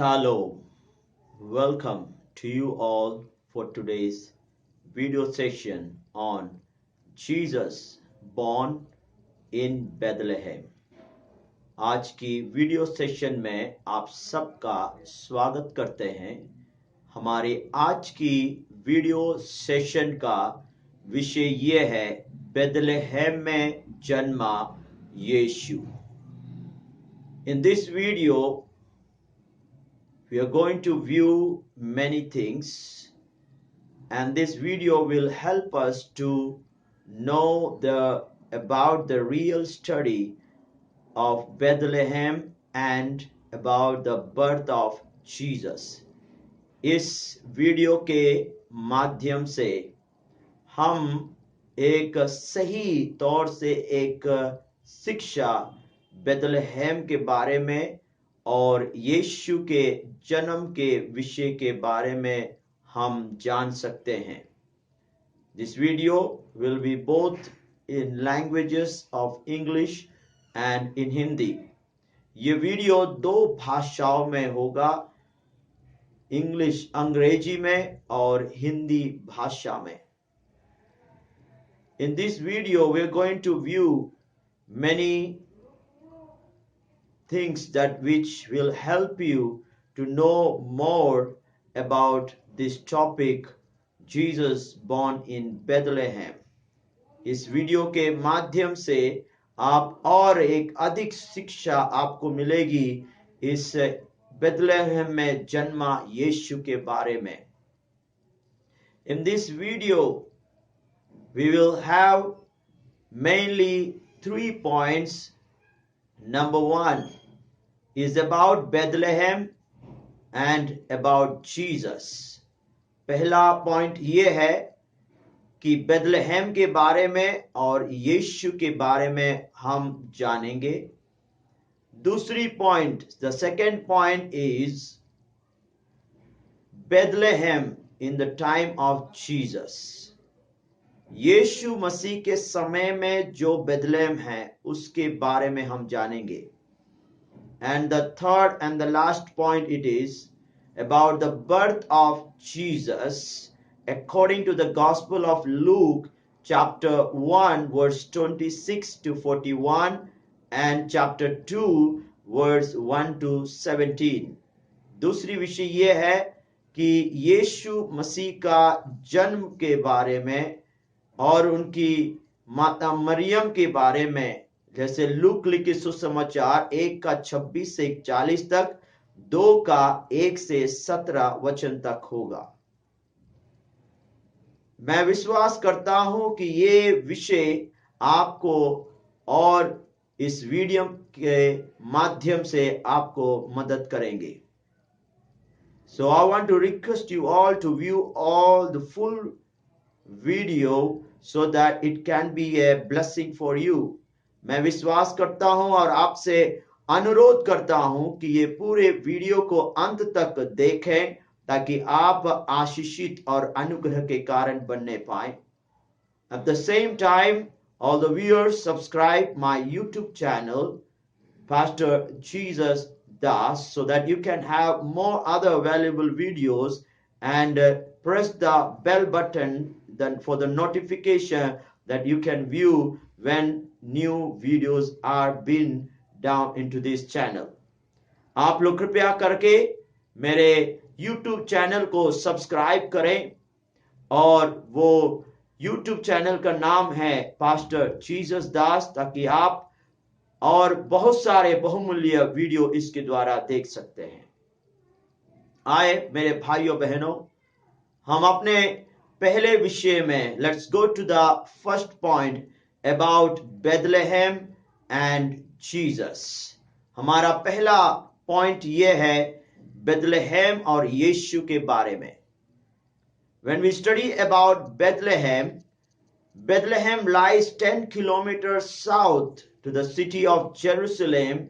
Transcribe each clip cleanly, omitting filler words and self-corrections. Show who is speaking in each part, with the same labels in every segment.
Speaker 1: Shalom. Welcome to you all for today's video session on Jesus born in Bethlehem. आज की video session में आप सबका स्वागत करते हैं। हमारे आज की वीडियो सेशन का विषय ये है बेथलेहेम में जन्मा यीशु। In this video we are going to view many things, and this video will help us to know about the real study of Bethlehem and about the birth of Jesus. इस video के माध्यम से हम एक सही तौर से एक शिक्षा बेथलेहेम के बारे में और यीशु के जन्म के विषय के बारे में हम जान सकते हैं। This video will be both in languages of English and in Hindi. ये वीडियो दो भाषाओं में होगा, इंग्लिश अंग्रेजी में और हिंदी भाषा में। In this video we are going to view many things which will help you to know more about this topic, Jesus born in Bethlehem. इस वीडियो के माध्यम से आप और एक अधिक शिक्षा आपको मिलेगी इस बेथलेहेम में जन्मा यीशु के बारे में। In this video we will have mainly 3 points. Number 1 is about Bethlehem and about Jesus. पहला पॉइंट ये है कि बेथलेहेम के बारे में और यीशु के बारे में हम जानेंगे। दूसरी point, the second point is Bethlehem in the time of Jesus. यीशु मसीह के समय में जो बेथलेहेम है उसके बारे में हम जानेंगे। And the third and the last point it is about the birth of Jesus according to the Gospel of Luke chapter 1 verse 26 to 41 and chapter 2 verse 1 to 17. दूसरी विषय ये है कि यीशु मसीह का जन्म के बारे में और उनकी माता मरियम के बारे में, जैसे लूक लिखित सुसमाचार 1 का 26 से 41 तक, 2 का 1 से 17 वचन तक होगा। मैं विश्वास करता हूं कि ये विषय आपको और इस वीडियो के माध्यम से आपको मदद करेंगे। So I want to request you all to view all the full video so that it can be a blessing for you. मैं विश्वास करता हूं और आपसे अनुरोध करता हूं कि ये पूरे वीडियो को अंत तक देखें ताकि आप आशीषित और अनुग्रह के कारण बनने पाएं। At the same time, all the viewers subscribe my YouTube channel, Pastor Jesus Das, so that you can have more other valuable videos, and press the bell button for the notification that you can view when new videos are being down into this channel. आप लोग कृपया करके मेरे YouTube channel को subscribe करें, और वो YouTube channel का नाम है पास्टर जीसस दास, ताकि आप और बहुत सारे बहुमूल्य वीडियो इसके द्वारा देख सकते हैं। आए मेरे भाइयों बहनों, हम अपने पहले विषय में let's go to the first point about Bethlehem and Jesus. हमारा पहला पॉइंट ये है बेथलेहेम और यीशु के बारे में। When we study about Bethlehem, Bethlehem lies 10 kilometers south to the city of Jerusalem,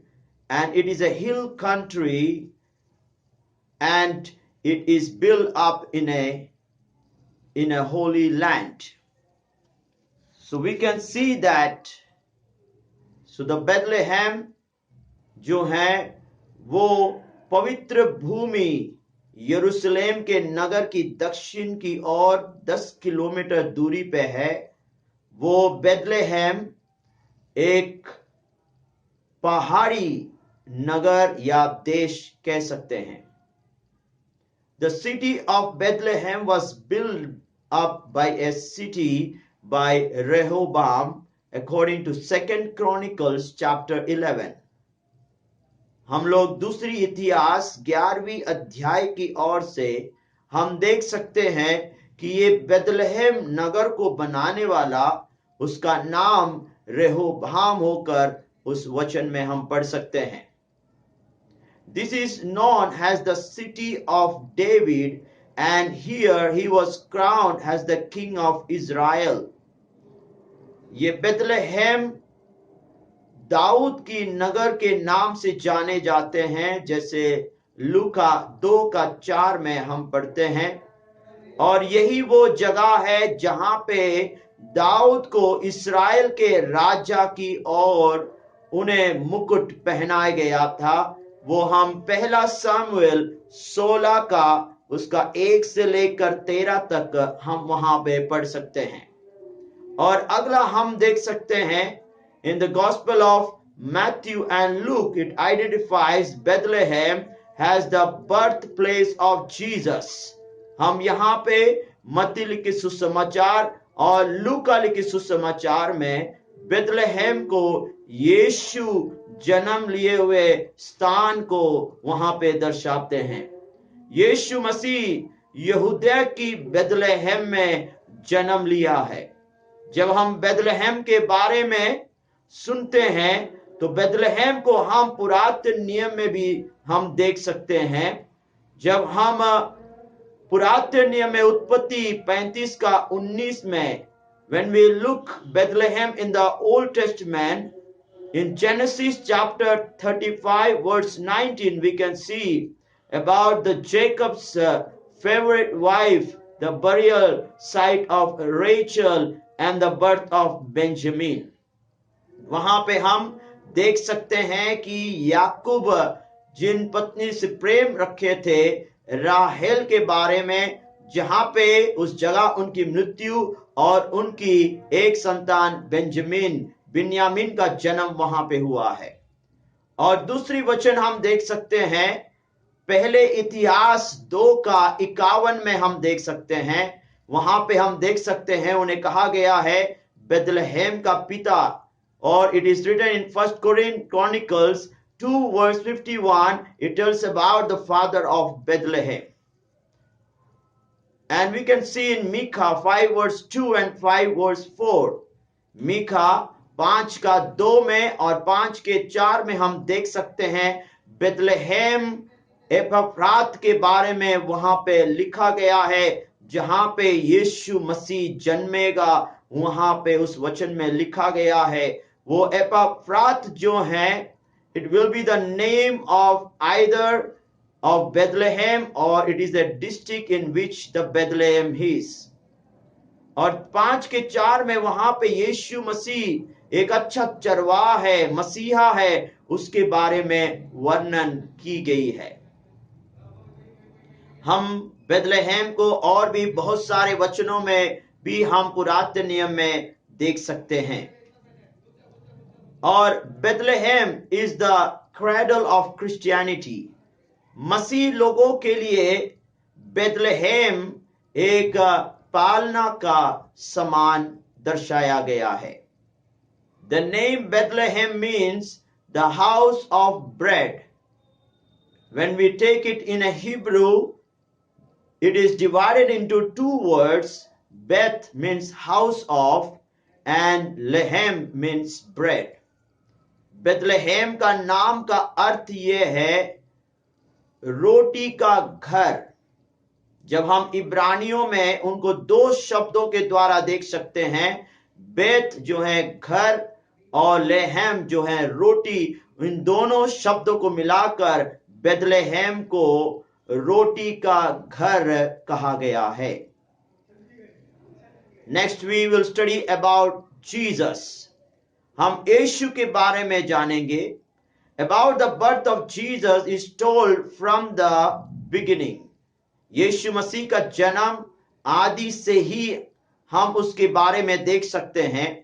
Speaker 1: and it is a hill country, and it is built up in a holy land. So we can see that, so the Bethlehem जो है वो पवित्र भूमि यरूशलेम के नगर की दक्षिण की ओर 10 kilometre दूरी पे है। वो बेथलेहम एक पहाड़ी नगर या देश कह सकते हैं। The city of Bethlehem was built up by a city by Rehoboam according to 2 Chronicles chapter 11. हम लोग दूसरी इतिहास 11वीं अध्याय की ओर से हम देख सकते हैं कि ये बेथलेहम नगर को बनाने वाला उसका नाम रेहोबाम होकर उस वचन में हम पढ़ सकते हैं। This is known as the city of David, and here he was crowned as the king of Israel. ये बेथलेहम दाऊद की नगर के नाम से जाने जाते हैं, जैसे लूका 2:4 में हम पढ़ते हैं। और यही वो जगह है जहां पे दाऊद को इस्राएल के राजा की ओर उन्हें मुकुट पहनाया गया था। वो हम 1 सामुएल 16 का उसका 1 से लेकर 13 तक हम वहां पे पढ़ सकते हैं। और अगला हम देख सकते हैं in the Gospel of Matthew and Luke, it identifies Bethlehem as the birthplace of Jesus. हम यहाँ पे मत्ती लिखित सुसमाचार और लूका लिखित सुसमाचार में बेथलेहम को यीशु जन्म लिए हुए स्थान को वहां पे दर्शाते हैं। यीशु मसीह यहूदा की बेथलेहम में जन्म लिया है। जब हम बेथलेहम के बारे में सुनते हैं तो बेथलेहम को हम पुरातन नियम में भी हम देख सकते हैं। जब हम पुरातन नियम में उत्पत्ति 35:19 में when we look Bethlehem in the Old Testament, in Genesis chapter 35 verse 19, we can see about the Jacob's favorite wife, the burial site of Rachel and the birth of Benjamin. वहां पे हम देख सकते हैं कि याकूब जिन पत्नी से प्रेम रखे थे राहेल के बारे में, जहां पे उस जगह उनकी मृत्यु और उनकी एक संतान बिन्यामीन का जन्म वहां पे हुआ है। और दूसरी वचन हम देख सकते हैं पहले इतिहास 2:51 में हम देख सकते हैं। वहां पे हम देख सकते हैं उन्हें कहा गया है बेथलेहम का पिता। और it is written in 1 Chronicles 2 verse 51, it tells about the father of Bethlehem. And we can see in Micah 5 verse 2 and 5 verse 4. मीखा 5:2 में और 5:4 में हम देख सकते हैं बेथलेहम एपफ्रात के बारे में वहां पे लिखा गया है, जहां पे यीशु मसीह जन्मेगा। वहां पे उस वचन में लिखा गया है वो एपफ्रात जो है, it will be the name of either of Bethlehem or it is the district in which the Bethlehem is. और 5:4 में वहां पे यीशु मसीह एक अच्छा चरवाहा है, मसीहा है, उसके बारे में वर्णन की गई है। हम बेथलेहम को और भी बहुत सारे वचनों में भी हम पुरातन नियम में देख सकते हैं। और Bethlehem is the cradle of Christianity. मसीह लोगों के लिए बेथलेहम एक पालना का समान दर्शाया गया है। The name Bethlehem means the house of bread. When we take it in a Hebrew, it is divided into 2 words. Beth means house of and Lehem means bread. Bethlehem का नाम का अर्थ ये है रोटी का घर। जब हम इब्रानियों में उनको 2 शब्दों के द्वारा देख सकते हैं, बेत जो है घर और लेहम जो है रोटी, इन दोनों शब्दों को मिलाकर बेथलेहम को रोटी का घर कहा गया है। Next we will study about Jesus. हम यीशु के बारे में जानेंगे। about the birth of Jesus is told from the beginning. यीशु मसीह का जन्म आदि से ही हम उसके बारे में देख सकते हैं.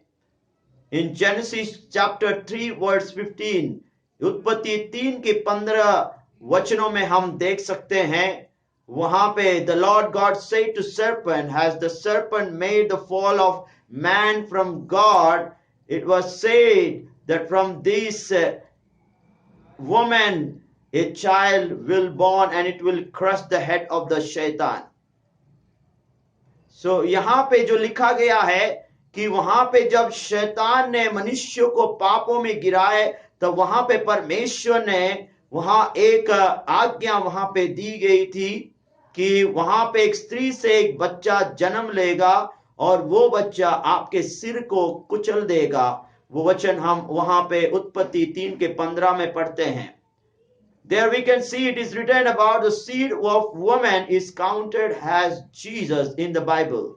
Speaker 1: In Genesis chapter 3 verse 15, उत्पत्ति 3 के 15 वचनों में हम देख सकते हैं, वहां पे the Lord God said to serpent, has the serpent made the fall of man from God? It was said that from this woman a child will born and it will crush the head of the shaitan. So यहाँ पे जो लिखा गया है कि वहां पे जब शैतान ने मनुष्य को पापों में गिराए, तो वहां पे परमेश्वर ने वहां एक आज्ञा वहां पे दी गई थी कि वहां पे एक स्त्री से एक बच्चा जन्म लेगा और वो बच्चा आपके सिर को कुचल देगा. वो वचन हम वहां पे उत्पत्ति 3 के 15 में पढ़ते हैं. There we can see it is written about the seed of woman is counted as Jesus in the Bible.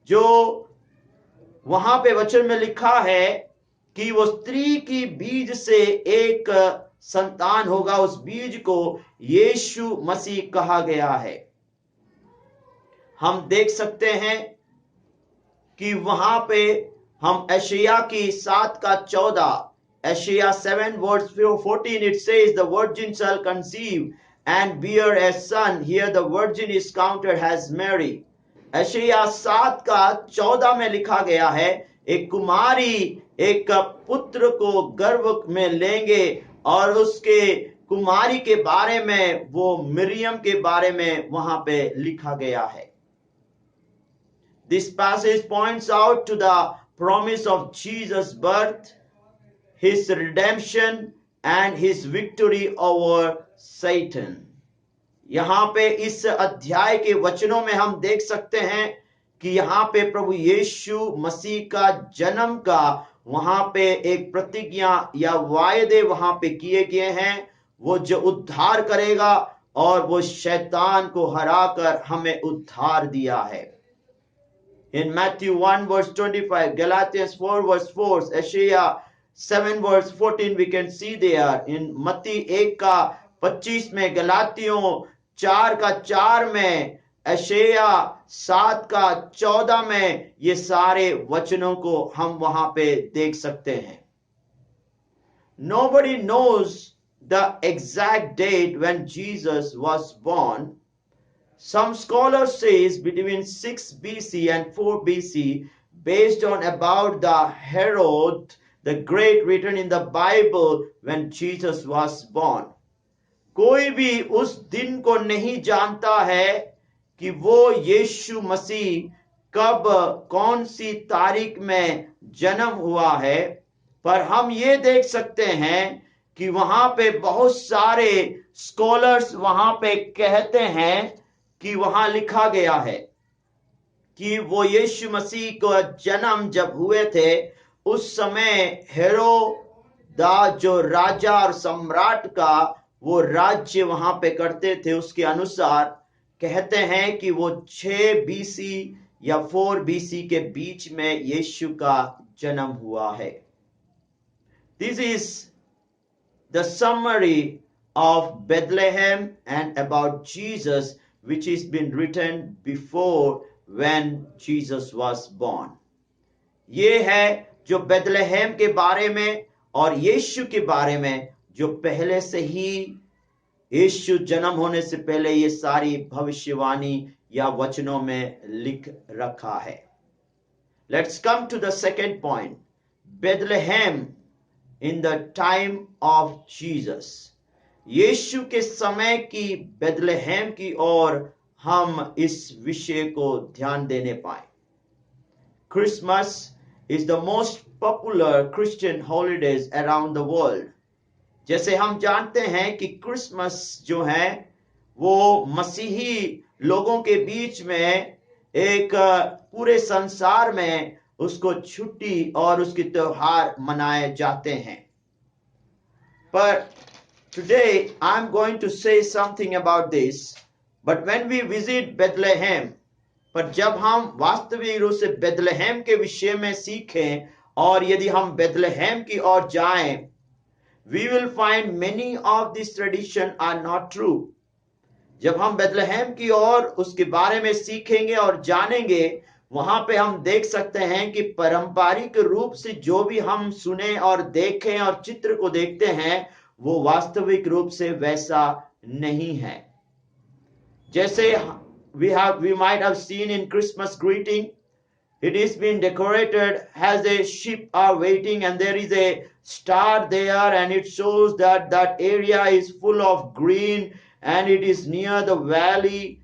Speaker 1: जो वहां पे वचन में लिखा है कि वो स्त्री की बीज से एक संतान होगा, उस बीज को यीशु मसीह कहा गया है. हम देख सकते हैं कि वहां पे हम यशायाह की 7 का 14, Isaiah 7 verse 14, it says the virgin shall conceive and bear a son. Here the virgin is counted as Mary. यशायाह 7 का 14 में लिखा गया है, एक कुमारी एक पुत्र को गर्भ में लेंगे और उसके कुमारी के बारे में, वो मिरियम के बारे में वहां पे लिखा गया है. This passage points out to the promise of Jesus' birth, his redemption and his victory over Satan. यहाँ पे इस अध्याय के वचनों में हम देख सकते हैं कि यहाँ पे प्रभु यीशु मसीह का जन्म का वहां पे एक प्रतिज्ञा या वायदे वहां पे किए गए हैं. वो जो उद्धार करेगा और वो शैतान को हराकर हमें उद्धार दिया है. In Matthew 1 verse 25, Galatians 4 verse 4, Isaiah 7 verse 14 we can see there. In मत्ती 1 का 25 में, गलातियों 4 का 4 में, यशायाह 7 का 14 में, ये सारे वचनों को हम वहां पे देख सकते हैं. Nobody knows the exact date when Jesus was born. Some scholars says between 6 BC and 4 BC, based on about the Herod the Great written in the Bible when Jesus was born. कोई भी उस दिन को नहीं जानता है कि वो यीशु मसीह कब कौन सी तारीख में जन्म हुआ है, पर हम ये देख सकते हैं कि वहां पे बहुत सारे स्कॉलर्स वहां पे कहते हैं कि वहां लिखा गया है कि वो यीशु मसीह को जन्म जब हुए थे, उस समय हेरोदा जो राजा और सम्राट का वो राज्य वहां पे करते थे, उसके अनुसार कहते हैं कि वो 6 BC या 4 BC के बीच में यीशु का जन्म हुआ है. This is the summary of Bethlehem and about Jesus, which has been written before when Jesus was born. ये है जो बेथलेहम के बारे में और यीशु के बारे में, जो पहले से ही यीशु जन्म होने से पहले ये सारी भविष्यवाणी या वचनों में लिख रखा है. Let's come to the second point. Bethlehem in the time of Jesus. यीशु के समय की बेथलेहम की ओर हम इस विषय को ध्यान देने पाए. Christmas is the most popular Christian holidays around the world. जैसे हम जानते हैं कि क्रिसमस जो है वो मसीही लोगों के बीच में एक पूरे संसार में उसको छुट्टी और उसके त्योहार मनाए जाते हैं. But today I'm going to say something about this. But when we visit Bethlehem, पर जब हम वास्तविक रूप से बेथलेहम के विषय में सीखें और यदि हम बेथलेहम की ओर जाएं, we will find many of these tradition are not true. जब हम बेथलेहम की ओर उसके बारे में सीखेंगे और जानेंगे, वहां पे हम देख सकते हैं कि पारंपरिक रूप से जो भी हम सुने और देखें और चित्र को देखते हैं, वो वास्तविक रूप से वैसा नहीं है. जैसे we might have seen in Christmas greeting, it is been decorated as a ship are waiting and there is a star there and it shows that that area is full of green and it is near the valley.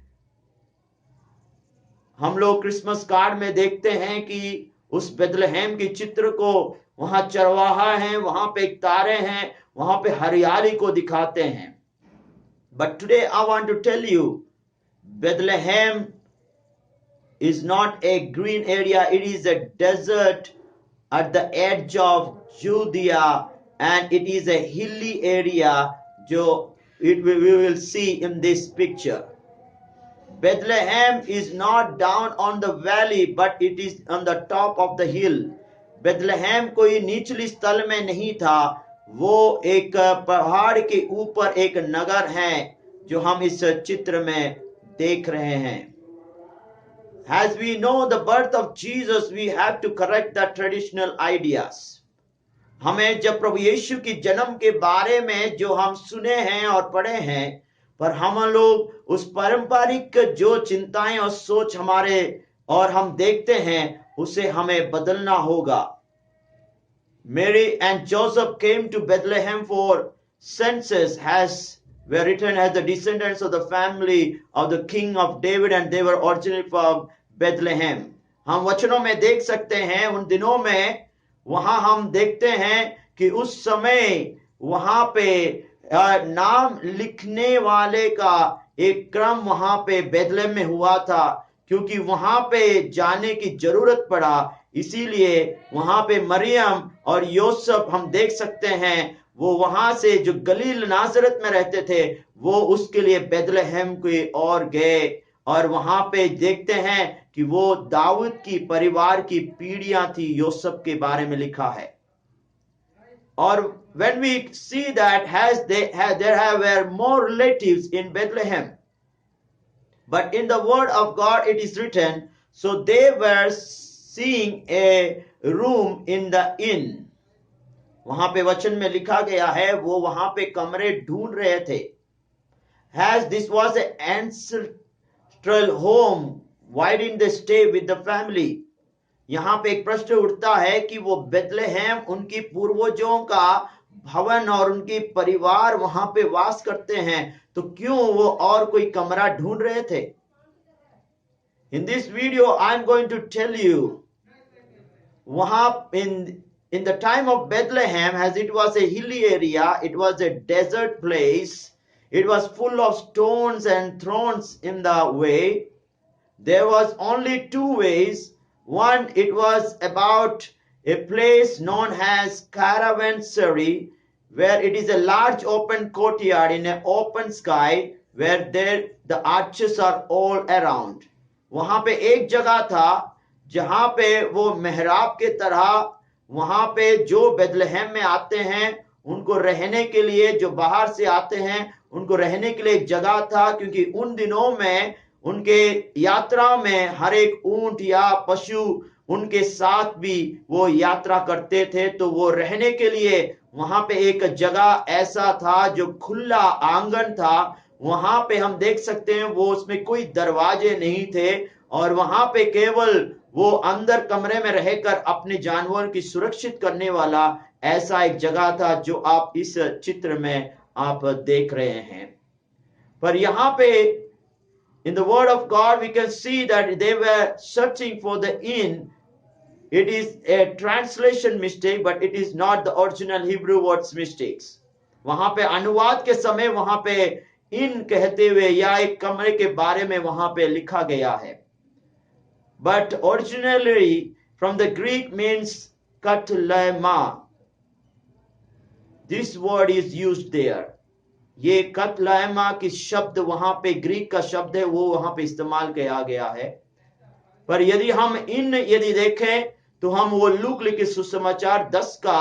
Speaker 1: हम लोग Christmas card में देखते हैं कि उस Bethlehem के चित्र को वहां चरवाहा है, वहां पे एक तारे हैं, वहां पे हरियाली को दिखाते हैं. But today I want to tell you, Bethlehem is not a green area, it is a desert at the edge of Judea and it is a hilly area. We will see in this picture. Bethlehem is not down on the valley but it is on the top of the hill. Bethlehem कोई निचली स्थल में नहीं था, वो एक पहाड़ के ऊपर एक नगर है जो हम इस चित्र में देख रहे हैं. As we know the birth of Jesus, we have to correct the traditional ideas. हमें जब प्रभु यीशु की जन्म के बारे में जो हम सुने हैं और पढ़े हैं, पर हम लोग उस पारंपरिक जो चिंताएं और सोच हमारे और हम देखते हैं, उसे हमें बदलना होगा. Mary and Joseph came to Bethlehem for census, were written as the descendants of the family of the king of David and they were originally from Bethlehem. हम वचनों में देख सकते हैं, उन दिनों में वहां हम देखते हैं कि उस समय वहां पे नाम लिखने वाले का एक क्रम वहां पे बेथलेहम में हुआ था, क्योंकि वहां पे जाने की जरूरत पड़ा. इसीलिए वहां पे मरियम और योसेफ हम देख सकते हैं, वो वहां से जो गलील नाजरत में रहते थे, वो उसके लिए बेथलेहम की ओर गए. और वहां पे देखते हैं कि वो दाऊद की परिवार की पीढ़ियां थी, योसेफ के बारे में लिखा है. और when we see that there were more relatives in Bethlehem, but in the word of God it is written, so they were seeing a room in the inn. वहां पे वचन में लिखा गया है, वो वहां पे कमरे ढूंढ रहे थे. As this was an ancestral home, why didn't they stay with the family? यहाँ पे एक प्रश्न उठता है कि वो बेथलेहम उनकी पूर्वजों का भवन और उनकी परिवार वहां पे वास करते हैं, तो क्यों वो और कोई कमरा ढूंढ रहे थे? In this video I am going to tell you, वहां in the time of Bethlehem, as it was a hilly area, it was a desert place, it was full of stones and thorns in the way. There was only two ways. One, it was about a place known as Caravanserai, where it is a large open courtyard in an open sky, where the arches are all around. वहां पे एक जगह था जहां पे वो मेहराब के तरह, वहां पे जो बेथलेहम में आते हैं उनको रहने के लिए, जो बाहर से आते हैं उनको रहने के लिए एक जगह था, क्योंकि उन दिनों में उनके यात्रा में हर एक ऊंट या पशु उनके साथ भी वो यात्रा करते थे, तो वो रहने के लिए वहां पे एक जगह ऐसा था जो खुला आंगन था. वहां पे हम देख सकते हैं वो उसमें कोई दरवाजे नहीं थे और वहां पे केवल वो अंदर कमरे में रहकर अपने जानवर की सुरक्षित करने वाला ऐसा एक जगह था, जो आप इस चित्र में आप देख रहे हैं. पर यहाँ पे in the word of God we can see that they were searching for the inn. It is a translation mistake, but it is not the original Hebrew words mistakes. वहां पे अनुवाद के समय वहां पे इन कहते हुए या एक कमरे के बारे में वहां पे लिखा गया है. But originally from the Greek means katlema. This word is used there. ये कतलायमा की शब्द वहां पे ग्रीक का शब्द है, वो वहां पे इस्तेमाल किया गया है. पर यदि हम यदि देखें तो हम वो लूक लिखित सुसमाचार 10 का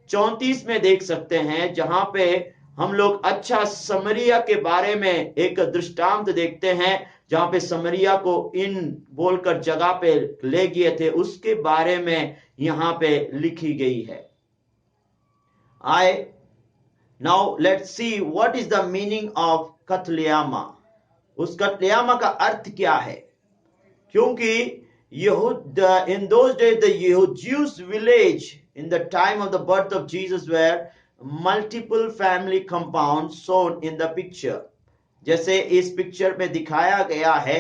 Speaker 1: 34 में देख सकते हैं, जहां पे हम लोग अच्छा समरिया के बारे में एक दृष्टांत देखते हैं, जहां पे समरिया को इन बोलकर जगह पे ले गए थे, उसके बारे में यहां पे लिखी गई है। Now let's see what is the meaning of कत्लेयामा। उस कत्लेयामा का अर्थ क्या है? क्योंकि यहूद in those days the Jews village in the time of the birth of Jesus were multiple family compounds shown in the picture। जैसे इस पिक्चर में दिखाया गया है,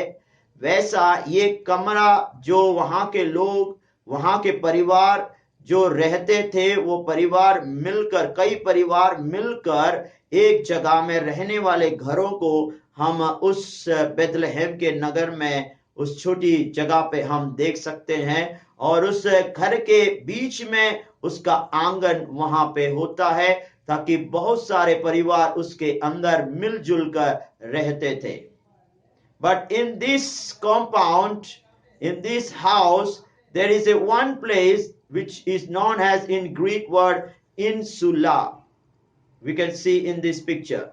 Speaker 1: वैसा ये कमरा जो वहां के लोग, वहां के परिवार जो रहते थे, वो परिवार मिलकर, कई परिवार मिलकर एक जगह में रहने वाले घरों को हम उस बेथलेहम के नगर में, उस छोटी जगह पे हम देख सकते हैं। और उस घर के बीच में उसका आंगन वहां पे होता है, ताकि बहुत सारे परिवार उसके अंदर मिलजुल कर रहते थे। But in this compound, in this house, there is a one place which is known as in Greek word insula. We can see in this picture.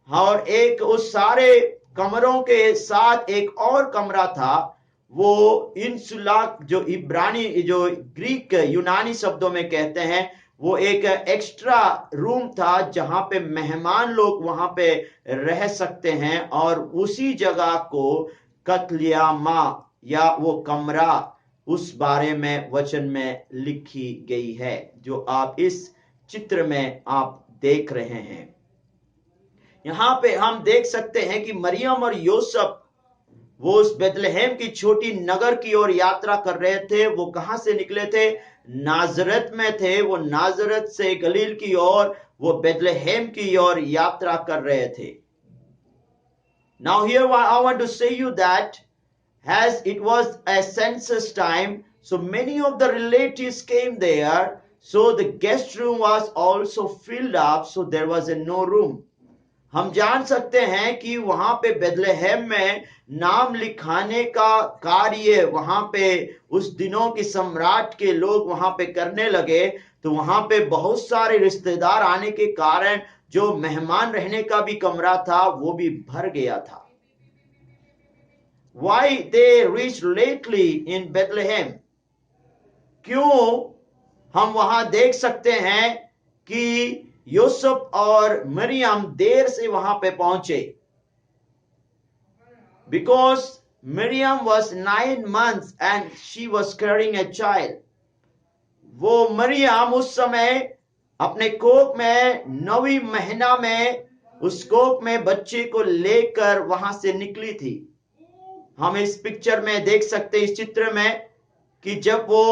Speaker 1: और एक उस सारे कमरों के साथ एक और कमरा था, वो इंसुला, जो इब्रानी, जो ग्रीक यूनानी शब्दों में कहते हैं, वो एक एक्स्ट्रा रूम था जहां पे मेहमान लोग वहां पे रह सकते हैं। और उसी जगह को कत्लेयामा या वो कमरा, उस बारे में वचन में लिखी गई है, जो आप इस चित्र में आप देख रहे हैं। यहां पे हम देख सकते हैं कि मरियम और यूसुफ वो उस बेथलेहम की छोटी नगर की ओर यात्रा कर रहे थे। वो कहां से निकले थे? नाजरत में थे। वो नाजरत से गलील की ओर, वो बेथलेहम की ओर यात्रा कर रहे थे। Now here I want to say you that as it was a census time, so many of the relatives came there, so the guest room was also filled up, so there was no room। हम जान सकते हैं कि वहां पे Bethlehem में नाम लिखाने का कार्य वहां पे उस दिनों की सम्राट के लोग वहां पे करने लगे, तो वहां पे बहुत सारे रिश्तेदार आने के कारण जो मेहमान रहने का भी कमरा था वो भी भर गया था। Why they reached lately in Bethlehem? क्यों हम वहां देख सकते हैं कि यूसुफ और मरियम देर से वहां पे पहुंचे? Because Miriam was 9 months and she was carrying a child। वो मरियम उस समय अपने कोख में 9वीं महीना में उस कोख में बच्चे को लेकर वहां से निकली थी। हम इस पिक्चर में देख सकते, इस चित्र में, कि जब वो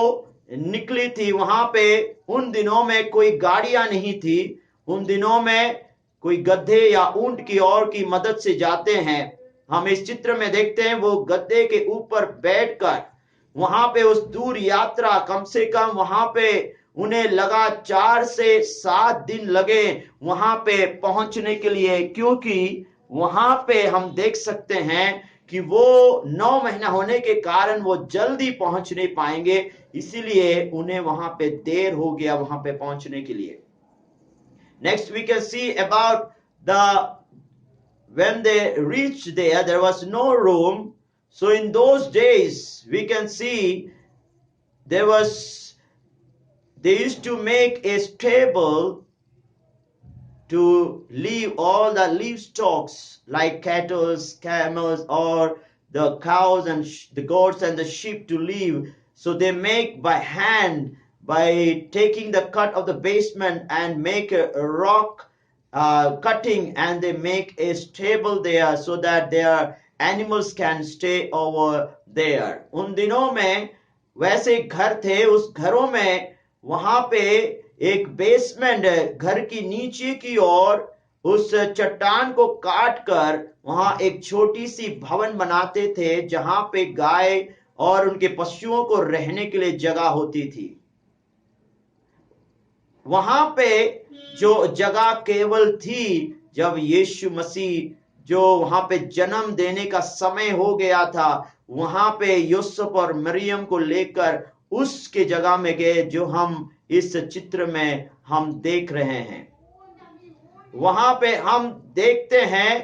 Speaker 1: निकली थी, वहां पे उन दिनों में कोई गाड़ियां नहीं थी। उन दिनों में कोई गधे या ऊंट की और की मदद से जाते हैं। हम इस चित्र में देखते हैं वो गधे के ऊपर बैठकर वहां पे उस दूर यात्रा, कम से कम वहां पे उन्हें लगा 4 से 7 दिन लगे वहां पे पहुंचने के लिए, क्योंकि वहां पे हम देख सकते हैं कि वो 9 महीना होने के कारण वो जल्दी पहुंच नहीं पाएंगे, इसीलिए उन्हें वहां पे देर हो गया वहां पे पहुंचने के लिए। Next we can see about when they reached there was no room. So in those days we can see they used to make a stable to leave all the livestock like cattle, camels, or the cows and the goats and the sheep to live. So they make by hand, by taking the cut of the basement and make a rock cutting, and they make a stable there so that their animals can stay over there। उन दिनों में वैसे घर थे, उस घरों में वहां पे एक बेसमेंट, घर की नीचे की ओर उस चट्टान को काट कर वहां एक छोटी सी भवन बनाते थे, जहां पे गाय और उनके पशुओं को रहने के लिए जगह होती थी। वहां पे जो जगह केवल थी, जब यीशु मसीह जो वहां पे जन्म देने का समय हो गया था, वहां पे यूसुफ और मरियम को लेकर उसके जगह में गए, जो हम इस चित्र में हम देख रहे हैं। वहां पे हम देखते हैं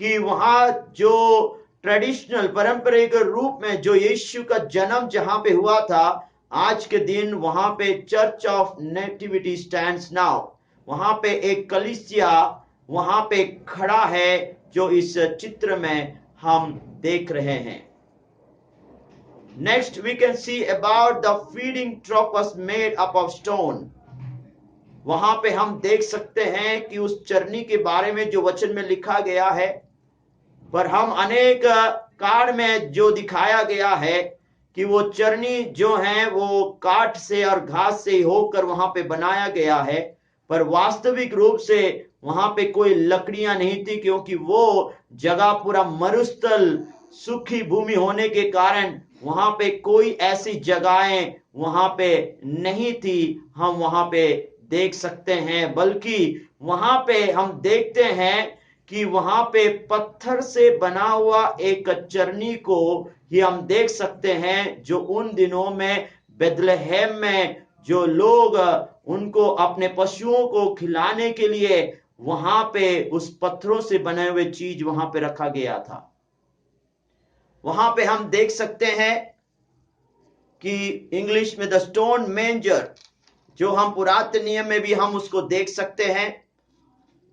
Speaker 1: कि वहां जो ट्रेडिशनल पारंपरिक रूप में जो यीशु का जन्म जहां पे हुआ था, आज के दिन वहां पे church of nativity stands now, वहां पे एक कलीसिया वहां पे खड़ा है जो इस चित्र में हम देख रहे हैं। Next we can see about the feeding trough was made up of stone. वहां पे हम देख सकते हैं कि उस चरनी के बारे में जो वचन में लिखा गया है, पर हम अनेक कार्ड में जो दिखाया गया है कि वो चरनी जो है वो काठ से और घास से होकर वहां पे बनाया गया है, पर वास्तविक रूप से वहां पे कोई लकड़ियां नहीं थी, क्योंकि वो जगह पूरा मरुस्थल सूखी भूमि होने के कारण वहां पे कोई ऐसी जगहें वहां पे नहीं थी हम वहां पे देख सकते हैं, बल्कि वहां पे हम देखते हैं कि वहां पे पत्थर से बना हुआ एक चरनी को ही हम देख सकते हैं, जो उन दिनों में बेथलेहम में जो लोग उनको अपने पशुओं को खिलाने के लिए वहां पे उस पत्थरों से बने हुए चीज वहां पे रखा गया था। वहां पे हम देख सकते हैं कि इंग्लिश में द स्टोन मेंजर, जो हम पुरातन नियम में भी हम उसको देख सकते हैं।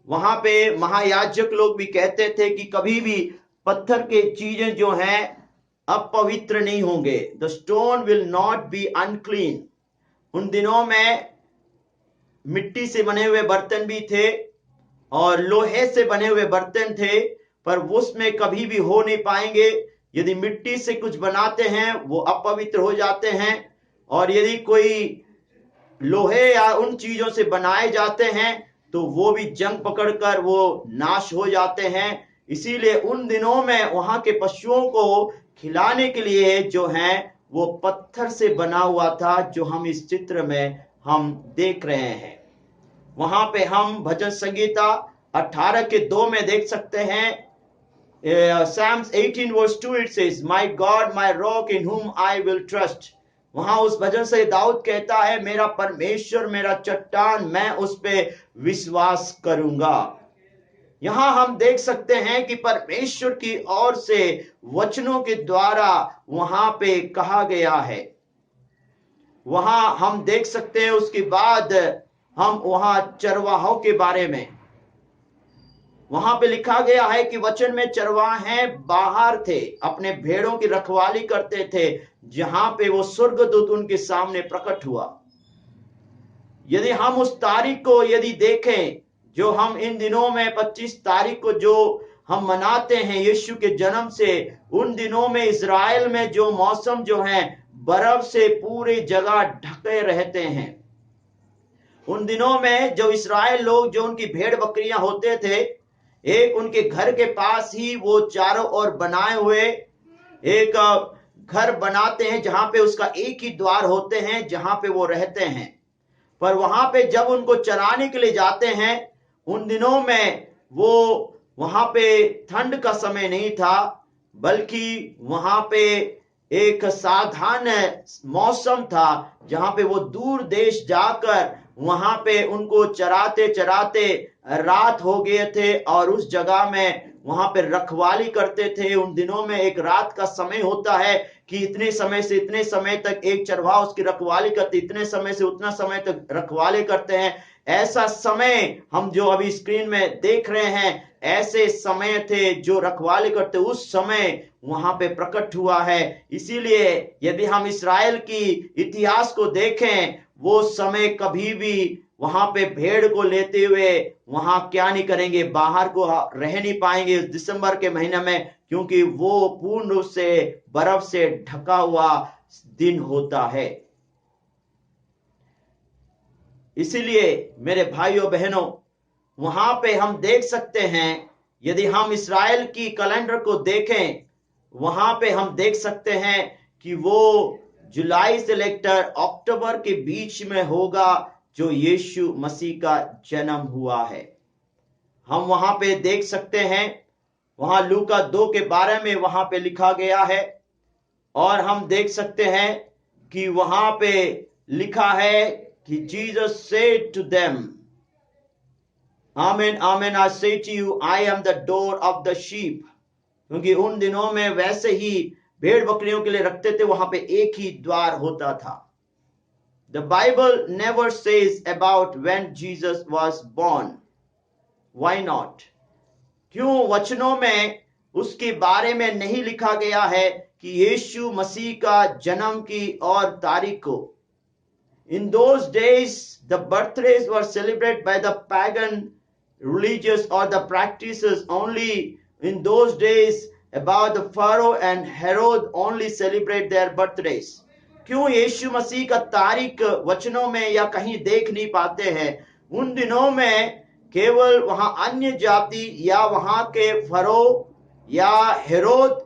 Speaker 1: वहां पे महायाजक लोग भी कहते थे कि कभी भी पत्थर के चीजें जो हैं अपवित्र नहीं होंगे। The stone will not be unclean. उन दिनों में मिट्टी से बने हुए बर्तन भी थे और लोहे से बने हुए बर्तन थे, पर उसमें कभी भी हो नहीं पाएंगे। यदि मिट्टी से कुछ बनाते हैं वो अपवित्र हो जाते हैं, और यदि कोई लोहे या उन चीजों से बनाए जाते हैं तो वो भी जंग पकड़कर वो नाश हो जाते हैं। इसीलिए उन दिनों में वहां के पशुओं को खिलाने के लिए जो है वो पत्थर से बना हुआ था, जो हम इस चित्र में हम देख रहे हैं। वहां पे हम भजन संगीता 18 के 2 में देख सकते हैं, Psalms 18 verse 2 it says, My God, my rock in whom I will trust. वहां उस भजन से दाऊद कहता है, मेरा परमेश्वर मेरा चट्टान, मैं उस पे विश्वास करूंगा। यहां हम देख सकते हैं कि परमेश्वर की ओर से वचनों के द्वारा वहां पे कहा गया है। वहां हम देख सकते हैं उसके बाद हम वहां चरवाहों के बारे में, वहां पे लिखा गया है कि वचन में चरवाहे बाहर थे, अपने भेड़ों की रखवाली करते थे, जहां पे वो स्वर्गदूत उनके सामने प्रकट हुआ। यदि हम उस तारीख को यदि देखें, जो हम इन दिनों में 25 तारीख को जो हम मनाते हैं यीशु के जन्म से, उन दिनों में इजराइल में जो मौसम जो है बर्फ से पूरी जगह ढके रहते हैं। उन दिनों में जो इस्राएल लोग, जो उनकी भेड़ बकरियां होते थे, एक उनके घर के पास ही वो चारों ओर बनाए हुए एक घर बनाते हैं, जहां पे उसका एक ही द्वार होते हैं जहां पे वो रहते हैं। पर वहां पे जब उनको चराने के लिए जाते हैं, उन दिनों में वो वहां पे ठंड का समय नहीं था, बल्कि वहां पे एक साधारण मौसम था, जहां पे वो दूर देश जाकर वहां पे उनको चराते चराते रात हो गए थे और उस जगह में वहां पे रखवाली करते थे। उन दिनों में एक रात का समय होता है कि इतने समय से इतने समय तक एक चरवाहा उसकी रखवाली करते, इतने समय से उतना समय तक रखवाली करते हैं। ऐसा समय हम जो अभी स्क्रीन में देख रहे हैं, ऐसे समय थे जो रखवाली करते, उस समय वहां पे प्रकट हुआ है। इसीलिए यदि हम इस्राएल की इतिहास को देखें, वो समय कभी भी वहां पे भेड़ को लेते हुए वहां क्या नहीं करेंगे, बाहर को रह नहीं पाएंगे इस दिसंबर के महीने में, क्योंकि वो पूर्ण रूप से बर्फ से ढका हुआ दिन होता है। इसीलिए मेरे भाइयों बहनों, वहां पे हम देख सकते हैं, यदि हम इस्राएल की कैलेंडर को देखें, वहां पे हम देख सकते हैं कि वो जुलाई से लेकर अक्टूबर के बीच में होगा जो यीशु मसीह का जन्म हुआ है। हम वहां पे देख सकते हैं, वहां लूका 2 के बारे में वहां पे लिखा गया है, और हम देख सकते हैं कि वहां पे लिखा है कि Jesus said to them, Amen, amen, I say to you, I am the door of the sheep. क्योंकि उन दिनों में वैसे ही भेड़ बकरियों के लिए रखते थे, वहां पे एक ही द्वार होता था. The Bible never says about when Jesus was born. Why not? क्यों वचनों में उसके बारे में नहीं लिखा गया है कि यीशु मसीह का जन्म की और तारीख को? In those days, the birthdays were celebrated by the pagan religious or the practices only. In those days, about the Pharaoh and Herod only celebrate their birthdays. क्यों यीशु मसीह का तारीख वचनों में या कहीं देख नहीं पाते हैं? उन दिनों में केवल वहां अन्य जाति या वहां के फरो या हेरोद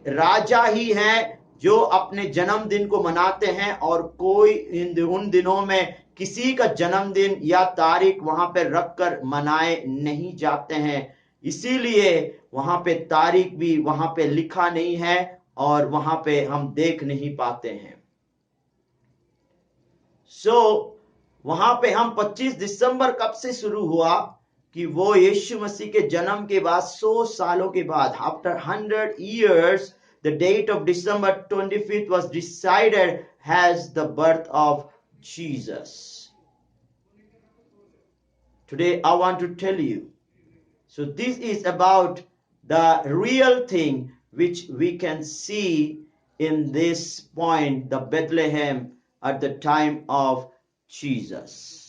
Speaker 1: राजा ही हैं जो अपने जन्मदिन को मनाते हैं, और कोई उन दिनों में किसी का जन्मदिन या तारीख वहां पे रखकर मनाए नहीं जाते हैं. इसीलिए वहां पे तारीख भी वहां पे लिखा नहीं है और वहां पे हम देख नहीं पाते हैं. वहां पे हम 25 दिसंबर कब से शुरू हुआ कि वो यीशु मसीह के जन्म के बाद 100 सालों के बाद, after 100 years, the date of December 25th was decided as the birth of Jesus. Today I want to tell you. So this is about the real thing which we can see in this point, the Bethlehem at the time of Jesus.